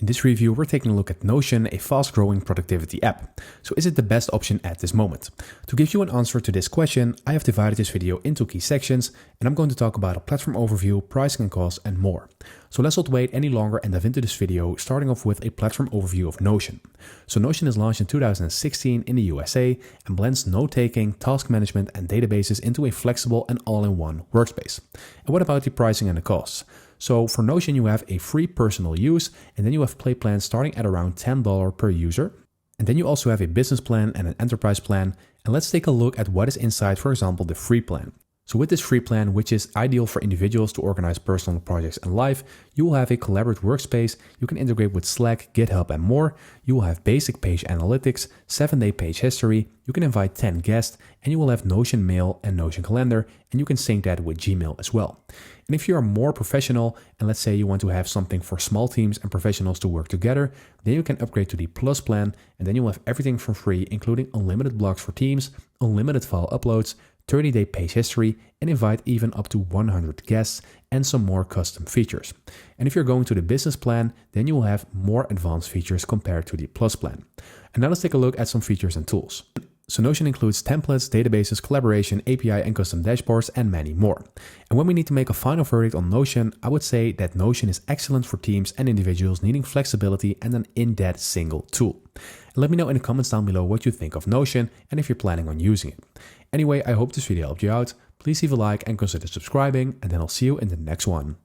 In this review, we're taking a look at Notion, a fast-growing productivity app. So is it the best option at this moment? To give you an answer to this question, I have divided this video into key sections, and I'm going to talk about a platform overview, pricing and costs, and more. So let's not wait any longer and dive into this video, starting off with a platform overview of Notion. So Notion is launched in 2016 in the USA and blends note-taking, task management, and databases into a flexible and all-in-one workspace. And what about the pricing and the costs? So for Notion, you have a free personal use, and then you have play plans starting at around $10 per user. And then you also have a business plan and an enterprise plan. And let's take a look at what is inside, for example, the free plan. So with this free plan, which is ideal for individuals to organize personal projects and life, you will have a collaborative workspace. You can integrate with Slack, GitHub, and more. You will have basic page analytics, 7-day page history. You can invite 10 guests, and you will have Notion Mail and Notion Calendar, and you can sync that with Gmail as well. And if you are more professional, and let's say you want to have something for small teams and professionals to work together, then you can upgrade to the Plus plan, and then you'll have everything for free, including unlimited blocks for teams, unlimited file uploads, 30-day page history, and invite even up to 100 guests and some more custom features. And if you're going to the business plan, then you will have more advanced features compared to the Plus plan. And now let's take a look at some features and tools. So Notion includes templates, databases, collaboration, API, and custom dashboards, and many more. And when we need to make a final verdict on Notion, I would say that Notion is excellent for teams and individuals needing flexibility and an in-depth single tool. And let me know in the comments down below what you think of Notion and if you're planning on using it. Anyway, I hope this video helped you out. Please leave a like and consider subscribing, and then I'll see you in the next one.